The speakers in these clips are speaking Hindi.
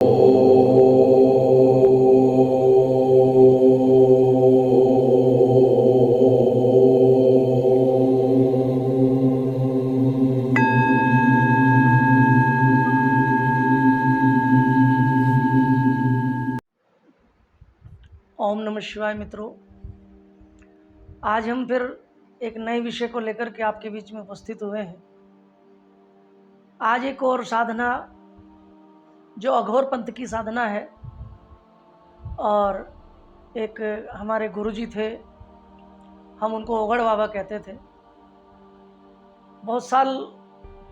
ओम नमः शिवाय। मित्रों, आज हम फिर एक नए विषय को लेकर के आपके बीच में उपस्थित हुए हैं। आज एक और साधना जो अघोर पंथ की साधना है, और एक हमारे गुरुजी थे, हम उनको ओगड़ बाबा कहते थे। बहुत साल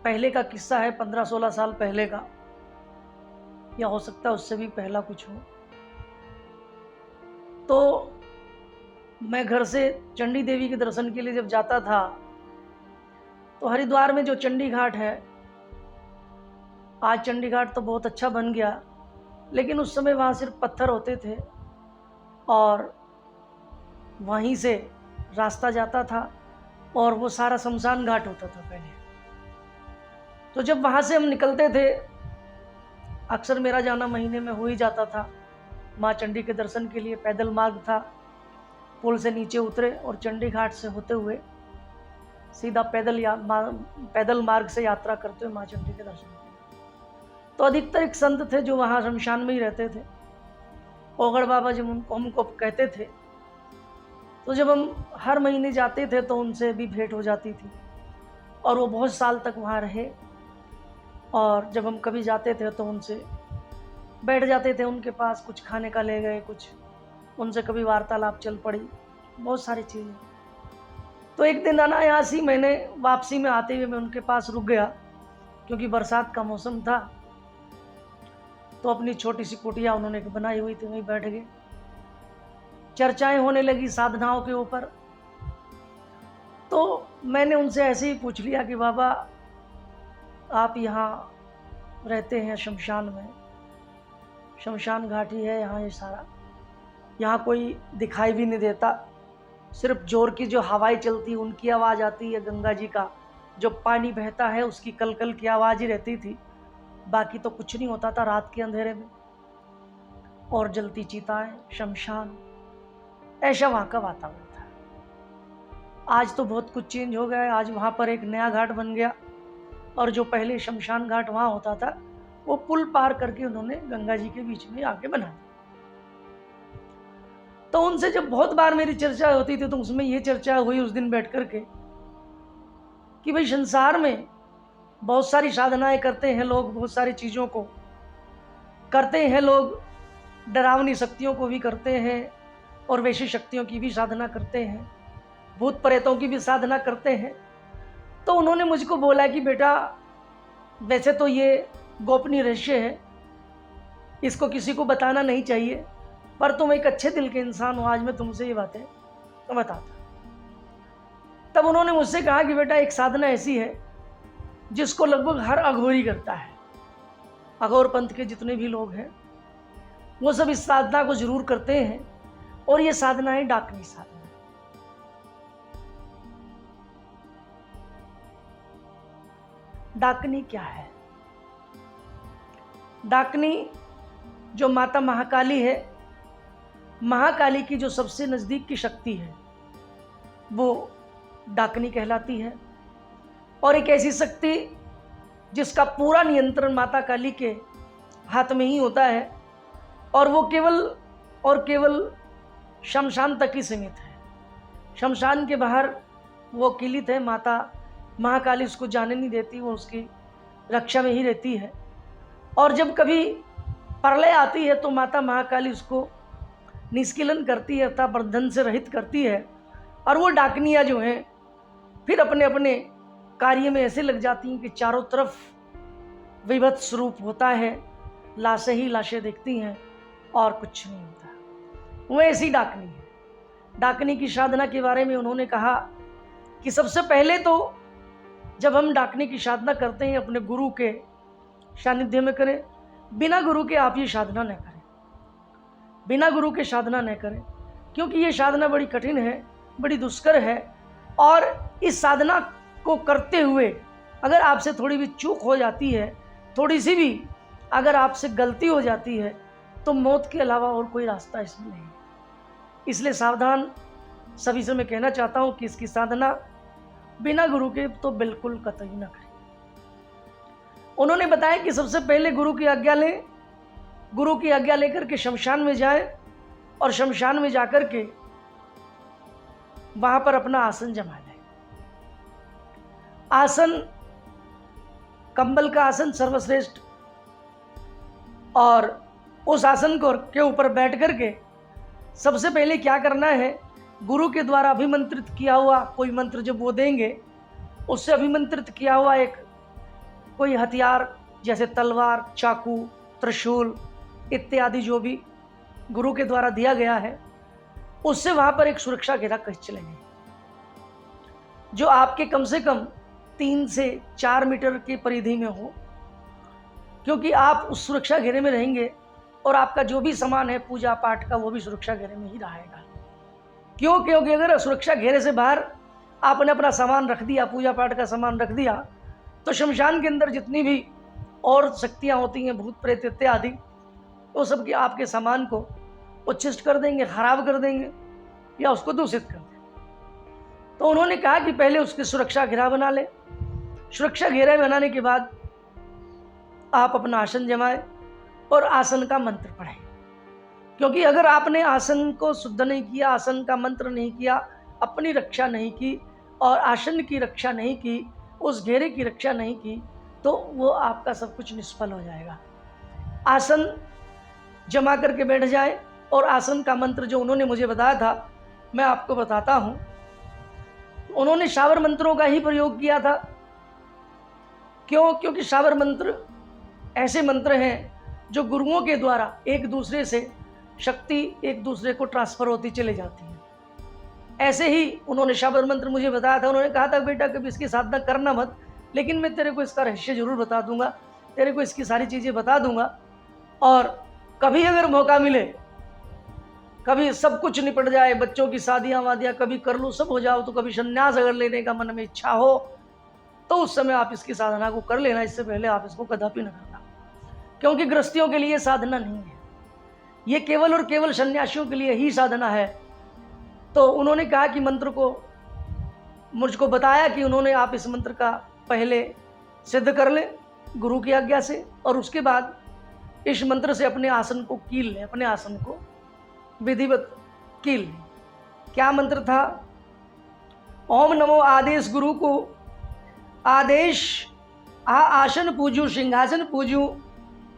पहले का किस्सा है, 15-16 साल पहले का, या हो सकता है उससे भी पहला कुछ हो। तो मैं घर से चंडी देवी के दर्शन के लिए जब जाता था, तो हरिद्वार में जो चंडी घाट है, आज चंडी घाट तो बहुत अच्छा बन गया, लेकिन उस समय वहाँ सिर्फ पत्थर होते थे और वहीं से रास्ता जाता था और वो सारा शमशान घाट होता था पहले। तो जब वहाँ से हम निकलते थे, अक्सर मेरा जाना महीने में हो ही जाता था माँ चंडी के दर्शन के लिए। पैदल मार्ग था, पुल से नीचे उतरे और चंडी घाट से होते हुए सीधा पैदल मार्ग से यात्रा करते हुए माँ चंडी के दर्शन किए। तो अधिकतर एक संत थे जो वहाँ शमशान में ही रहते थे, ओगड़ बाबा जब हमको कहते थे। तो जब हम हर महीने जाते थे तो उनसे भी भेंट हो जाती थी, और वो बहुत साल तक वहाँ रहे। और जब हम कभी जाते थे तो उनसे बैठ जाते थे, उनके पास कुछ खाने का ले गए, कुछ उनसे कभी वार्तालाप चल पड़ी, बहुत सारी चीज़ें। तो एक दिन अनायास ही मैंने वापसी में आते हुए मैं उनके पास रुक गया, क्योंकि बरसात का मौसम था। तो अपनी छोटी सी कुटिया उन्होंने बनाई हुई थी, वहीं बैठ गए। चर्चाएं होने लगी साधनाओं के ऊपर। तो मैंने उनसे ऐसे ही पूछ लिया कि बाबा, आप यहाँ रहते हैं शमशान में, शमशान घाट ही है यहाँ, ये सारा यहाँ कोई दिखाई भी नहीं देता, सिर्फ जोर की जो हवाएं चलती उनकी आवाज़ आती है, गंगा जी का जो पानी बहता है उसकी कलकल की आवाज़ ही रहती थी, बाकी तो कुछ नहीं होता था रात के अंधेरे में। और जलती चिताएं, शमशान, ऐसा वहाँ का वातावरण था। आज तो बहुत कुछ चेंज हो गया है, आज वहाँ पर एक नया घाट बन गया, और जो पहले शमशान घाट वहाँ होता था वो पुल पार करके उन्होंने गंगा जी के बीच में आके बना दिया। तो उनसे जब बहुत बार मेरी चर्चा होती थी, तो उसमें ये चर्चा हुई उस दिन बैठ कर के कि भाई, संसार में बहुत सारी साधनाएं करते हैं लोग, बहुत सारी चीज़ों को करते हैं लोग, डरावनी शक्तियों को भी करते हैं और वैसी शक्तियों की भी साधना करते हैं, भूत प्रेतों की भी साधना करते हैं। तो उन्होंने मुझको बोला कि बेटा, वैसे तो ये गोपनीय रहस्य है, इसको किसी को बताना नहीं चाहिए, पर तुम एक अच्छे दिल के इंसान हो, आज मैं तुमसे ये बातें बताता। तब उन्होंने मुझसे कहा कि बेटा, एक साधना ऐसी है जिसको लगभग हर अघोरी करता है। अघोर पंथ के जितने भी लोग हैं वो सब इस साधना को जरूर करते हैं, और ये साधना है डाकनी साधना। डाकनी क्या है? डाकनी जो माता महाकाली है, महाकाली की जो सबसे नज़दीक की शक्ति है, वो डाकनी कहलाती है। और एक ऐसी शक्ति जिसका पूरा नियंत्रण माता काली के हाथ में ही होता है, और वो केवल और केवल शमशान तक ही सीमित है। शमशान के बाहर वो किलित है, माता महाकाली उसको जाने नहीं देती, वो उसकी रक्षा में ही रहती है। और जब कभी प्रलय आती है तो माता महाकाली उसको निष्किलन करती है, अर्थात बंधन से रहित करती है, और वो डाकनियाँ जो हैं फिर अपने अपने कार्य में ऐसे लग जाती हैं कि चारों तरफ विभत्स रूप होता है, लाशें ही लाशें देखती हैं और कुछ नहीं होता। वो ऐसी डाकनी है। डाकनी की साधना के बारे में उन्होंने कहा कि सबसे पहले तो जब हम डाकनी की साधना करते हैं, अपने गुरु के सानिध्य में करें, बिना गुरु के आप ये साधना न करें, बिना गुरु के साधना न करें, क्योंकि ये साधना बड़ी कठिन है, बड़ी दुष्कर है। और इस साधना को करते हुए अगर आपसे थोड़ी भी चूक हो जाती है, थोड़ी सी भी अगर आपसे गलती हो जाती है तो मौत के अलावा और कोई रास्ता इसमें नहीं। इसलिए सावधान सभी से मैं कहना चाहता हूँ कि इसकी साधना बिना गुरु के तो बिल्कुल कतई ना करें। उन्होंने बताया कि सबसे पहले गुरु की आज्ञा लें, गुरु की आज्ञा लेकर के शमशान में जाएं और शमशान में जाकर के वहां पर अपना आसन जमा लें। आसन, कंबल का आसन सर्वश्रेष्ठ, और उस आसन को के ऊपर बैठ करके सबसे पहले क्या करना है, गुरु के द्वारा अभिमंत्रित किया हुआ कोई मंत्र जब वो देंगे, उससे अभिमंत्रित किया हुआ एक कोई हथियार जैसे तलवार, चाकू, त्रिशूल इत्यादि जो भी गुरु के द्वारा दिया गया है, उससे वहां पर एक सुरक्षा घेरा खींच चलेंगे जो आपके कम से कम 3 से 4 मीटर की परिधि में हो, क्योंकि आप उस सुरक्षा घेरे में रहेंगे और आपका जो भी सामान है पूजा पाठ का वो भी सुरक्षा घेरे में ही रहेगा। क्यों? क्योंकि अगर सुरक्षा घेरे से बाहर आपने अपना सामान रख दिया, पूजा पाठ का सामान रख दिया, तो शमशान के अंदर जितनी भी और शक्तियाँ होती हैं, भूत प्रेत इत्यादि, वो सब के आपके सामान को उच्छिष्ट कर देंगे, खराब कर देंगे या उसको दूषित कर देंगे। तो उन्होंने कहा कि पहले उसकी सुरक्षा घेरा बना ले। सुरक्षा घेरा बनाने के बाद आप अपना आसन जमाएं और आसन का मंत्र पढ़ें, क्योंकि अगर आपने आसन को शुद्ध नहीं किया, आसन का मंत्र नहीं किया, अपनी रक्षा नहीं की और आसन की रक्षा नहीं की, उस घेरे की रक्षा नहीं की, तो वो आपका सब कुछ निष्फल हो जाएगा। आसन जमा करके बैठ जाए और आसन का मंत्र जो उन्होंने मुझे बताया था मैं आपको बताता हूँ। उन्होंने शावर मंत्रों का ही प्रयोग किया था। क्यों? क्योंकि शावर मंत्र ऐसे मंत्र हैं जो गुरुओं के द्वारा एक दूसरे से शक्ति एक दूसरे को ट्रांसफर होती चली जाती है। ऐसे ही उन्होंने शावर मंत्र मुझे बताया था। उन्होंने कहा था बेटा कभी इसकी साधना करना मत, लेकिन मैं तेरे को इसका रहस्य जरूर बता दूंगा, तेरे को इसकी सारी चीज़ें बता दूंगा, और कभी अगर मौका मिले, कभी सब कुछ निपट जाए, बच्चों की शादियाँ वादियाँ कभी कर लूँ, सब हो जाओ, तो कभी संन्यास अगर लेने का मन में इच्छा हो तो उस समय आप इसकी साधना को कर लेना। इससे पहले आप इसको कदापि न करना, क्योंकि गृहस्थियों के लिए साधना नहीं है, ये केवल और केवल सन्यासियों के लिए ही साधना है। तो उन्होंने कहा कि मंत्र को मुझको बताया कि उन्होंने आप इस मंत्र का पहले सिद्ध कर ले गुरु की आज्ञा से, और उसके बाद इस मंत्र से अपने आसन को कील लें, अपने आसन को विधिवत कील लें। क्या मंत्र था? ओम नमो आदेश गुरु को, आदेश आसन पूजू, सिंहासन पूजू,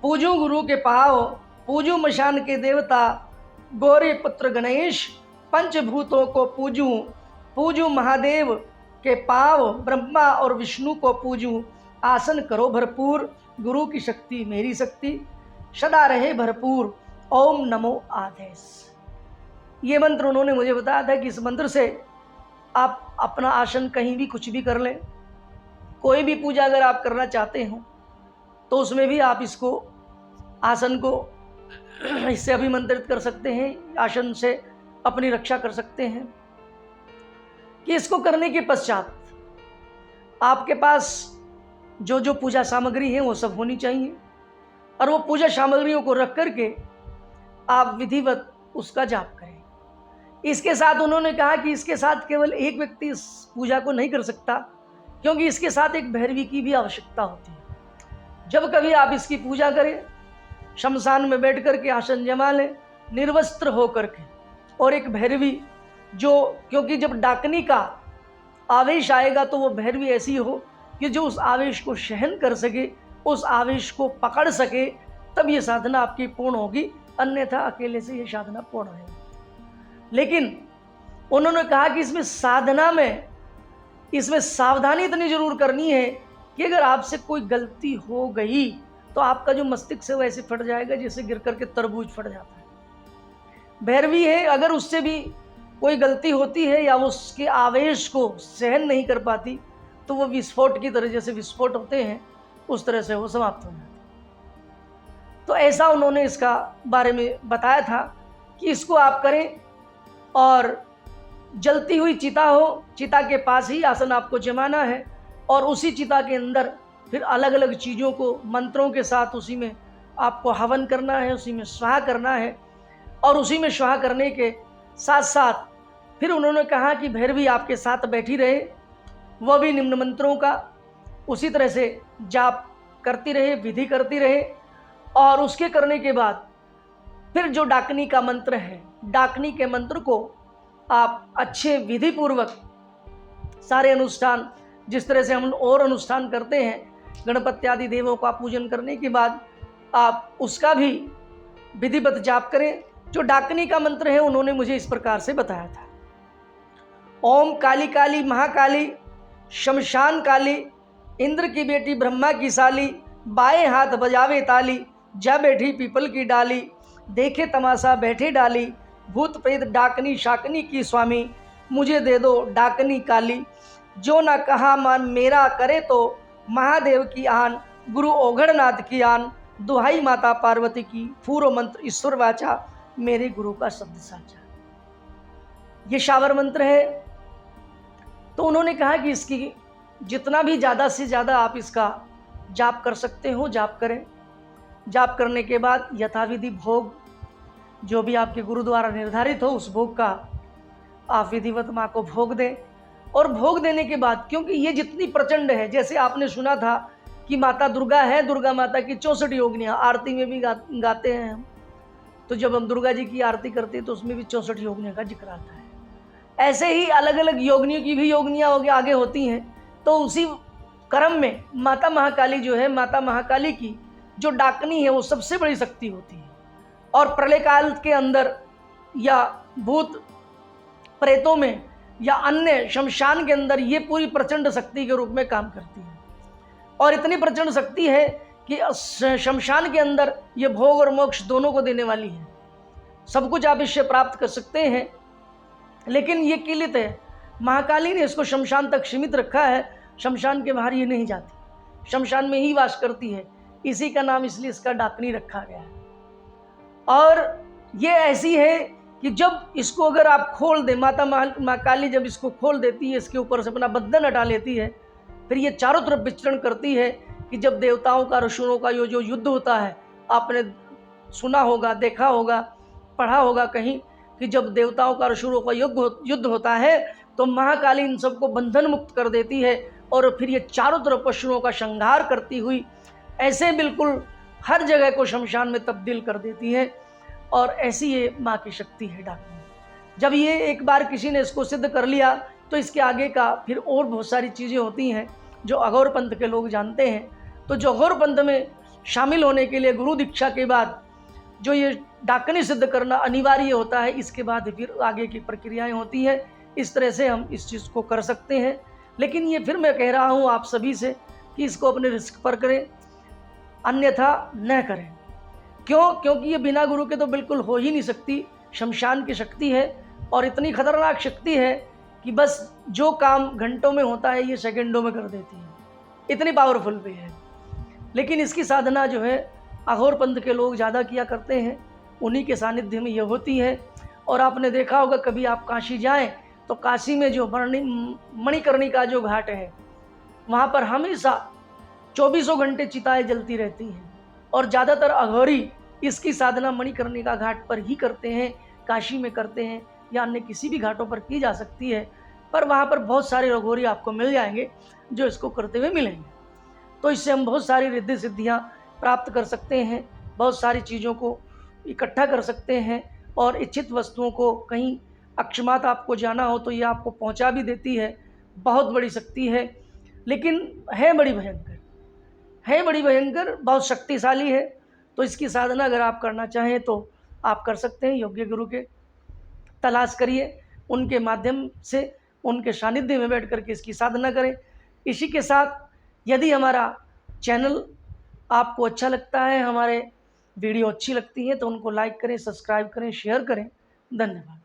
पूजू गुरु के पाव, पूजू मशान के देवता, गौरी पुत्र गणेश, पंचभूतों को पूजू, पूजू महादेव के पाव, ब्रह्मा और विष्णु को पूजू, आसन करो भरपूर, गुरु की शक्ति मेरी शक्ति सदा रहे भरपूर, ओम नमो आदेश। ये मंत्र उन्होंने मुझे बताया था कि इस मंत्र से आप अपना आसन कहीं भी कुछ भी कर लें, कोई भी पूजा अगर आप करना चाहते हो तो उसमें भी आप इसको आसन को इससे अभिमंत्रित कर सकते हैं, आसन से अपनी रक्षा कर सकते हैं। कि इसको करने के पश्चात आपके पास जो जो पूजा सामग्री है वो सब होनी चाहिए, और वो पूजा सामग्रियों को रख करके आप विधिवत उसका जाप करें। इसके साथ उन्होंने कहा कि इसके साथ केवल एक व्यक्ति इस पूजा को नहीं कर सकता, क्योंकि इसके साथ एक भैरवी की भी आवश्यकता होती है। जब कभी आप इसकी पूजा करें, शमशान में बैठ कर के आसन जमा लें निर्वस्त्र हो करके, और एक भैरवी जो, क्योंकि जब डाकनी का आवेश आएगा तो वो भैरवी ऐसी हो कि जो उस आवेश को सहन कर सके, उस आवेश को पकड़ सके, तब ये साधना आपकी पूर्ण होगी, अन्यथा अकेले से ये साधना पूर्ण होगी। लेकिन उन्होंने कहा कि इसमें साधना में इसमें सावधानी इतनी जरूर करनी है कि अगर आपसे कोई गलती हो गई तो आपका जो मस्तिष्क है वो ऐसे फट जाएगा जैसे गिर करके तरबूज फट जाता है। भैरवी है, अगर उससे भी कोई गलती होती है या वो उसके आवेश को सहन नहीं कर पाती तो वो विस्फोट की तरह, जैसे विस्फोट होते हैं उस तरह से वो समाप्त हो जाती है। तो ऐसा उन्होंने इसका बारे में बताया था कि इसको आप करें, और जलती हुई चिता हो, चिता के पास ही आसन आपको जमाना है, और उसी चिता के अंदर फिर अलग अलग चीज़ों को मंत्रों के साथ उसी में आपको हवन करना है, उसी में स्वाहा करना है। और उसी में स्वाहा करने के साथ साथ फिर उन्होंने कहा कि भैरवी आपके साथ बैठी रहे, वह भी निम्न मंत्रों का उसी तरह से जाप करती रहे, विधि करती रहे। और उसके करने के बाद फिर जो डाकनी का मंत्र है, डाकनी के मंत्र को आप अच्छे विधि पूर्वक सारे अनुष्ठान, जिस तरह से हम और अनुष्ठान करते हैं, गणपति आदि देवों का पूजन करने के बाद आप उसका भी विधिवत जाप करें। जो डाकनी का मंत्र है उन्होंने मुझे इस प्रकार से बताया था। ओम काली काली महाकाली शमशान काली, इंद्र की बेटी ब्रह्मा की साली, बाएं हाथ बजावे ताली, जा बैठी पीपल की डाली, देखे तमाशा बैठे डाली, भूत प्रेत डाकनी शाकनी की स्वामी, मुझे दे दो डाकनी काली, जो ना कहा मान मेरा करे तो महादेव की आन, गुरु ओघड़नाथ की आन, दुहाई माता पार्वती की, पूर्व मंत्र ईश्वर वाचा, मेरे गुरु का शब्द साचा। ये शावर मंत्र है। तो उन्होंने कहा कि इसकी जितना भी ज़्यादा से ज़्यादा आप इसका जाप कर सकते हो जाप करें। जाप करने के बाद यथाविधि भोग जो भी आपके गुरु द्वारा निर्धारित हो उस भोग का आप विधिवत माँ को भोग दें। और भोग देने के बाद, क्योंकि ये जितनी प्रचंड है, जैसे आपने सुना था कि माता दुर्गा है, दुर्गा माता की 64 योगनियाँ आरती में भी गाते हैं हम। तो जब हम दुर्गा जी की आरती करते हैं तो उसमें भी 64 योगनियों का जिक्र आता है। ऐसे ही अलग अलग योगनियों की भी योगनियाँ आगे होती हैं। तो उसी क्रम में माता महाकाली जो है, माता महाकाली की जो डाकनी है वो सबसे बड़ी शक्ति होती है। और प्रलय काल के अंदर या भूत प्रेतों में या अन्य शमशान के अंदर ये पूरी प्रचंड शक्ति के रूप में काम करती है। और इतनी प्रचंड शक्ति है कि शमशान के अंदर ये भोग और मोक्ष दोनों को देने वाली है। सब कुछ आप इससे प्राप्त कर सकते हैं, लेकिन ये किलित है। महाकाली ने इसको शमशान तक सीमित रखा है, शमशान के बाहर ये नहीं जाती, शमशान में ही वास करती है। इसी का नाम इसलिए इसका डाकनी रखा गया है। और ये ऐसी है कि जब इसको अगर आप खोल दें, माता महाकाली जब इसको खोल देती है, इसके ऊपर से अपना बंधन हटा लेती है, फिर ये चारों तरफ विचरण करती है कि जब देवताओं का ऋषियों का जो युद्ध होता है, आपने सुना होगा, देखा होगा, पढ़ा होगा कहीं कि जब देवताओं का ऋषियों का युद्ध होता है तो महाकाली इन सबको बंधन मुक्त कर देती है और फिर ये चारों तरफ पशुओं का संहार करती हुई ऐसे बिल्कुल हर जगह को शमशान में तब्दील कर देती है। और ऐसी ये माँ की शक्ति है डाकनी। जब ये एक बार किसी ने इसको सिद्ध कर लिया तो इसके आगे का फिर और बहुत सारी चीज़ें होती हैं जो अघोर पंथ के लोग जानते हैं। तो जो अघोर पंथ में शामिल होने के लिए गुरु दीक्षा के बाद जो ये डाकनी सिद्ध करना अनिवार्य होता है, इसके बाद फिर आगे की प्रक्रियाएं होती हैं। इस तरह से हम इस चीज़ को कर सकते हैं। लेकिन ये फिर मैं कह रहा हूँ आप सभी से कि इसको अपने रिस्क पर करें, अन्यथा न करें। क्यों? क्योंकि ये बिना गुरु के तो बिल्कुल हो ही नहीं सकती। शमशान की शक्ति है और इतनी खतरनाक शक्ति है कि बस जो काम घंटों में होता है ये सेकंडों में कर देती है, इतनी पावरफुल भी है। लेकिन इसकी साधना जो है अघोर पंथ के लोग ज़्यादा किया करते हैं, उन्हीं के सानिध्य में ये होती है। और आपने देखा होगा कभी आप काशी जाएं तो काशी में जो मणिकर्णिका जो घाट है वहाँ पर हमेशा 24 घंटे चिताएं जलती रहती हैं। और ज़्यादातर अघोरी इसकी साधना मणिकर्णिका घाट पर ही करते हैं, काशी में करते हैं या अन्य किसी भी घाटों पर की जा सकती है। पर वहाँ पर बहुत सारे अघोरी आपको मिल जाएंगे जो इसको करते हुए मिलेंगे। तो इससे हम बहुत सारी रिद्धि सिद्धियाँ प्राप्त कर सकते हैं, बहुत सारी चीज़ों को इकट्ठा कर सकते हैं और इच्छित वस्तुओं को कहीं अक्षमात आपको जाना हो तो ये आपको पहुँचा भी देती है। बहुत बड़ी शक्ति है, लेकिन है बड़ी भयंकर, बहुत शक्तिशाली है। तो इसकी साधना अगर आप करना चाहें तो आप कर सकते हैं। योग्य गुरु के तलाश करिए, उनके माध्यम से उनके सानिध्य में बैठ कर के इसकी साधना करें। इसी के साथ यदि हमारा चैनल आपको अच्छा लगता है, हमारे वीडियो अच्छी लगती है तो उनको लाइक करें, सब्सक्राइब करें, शेयर करें। धन्यवाद।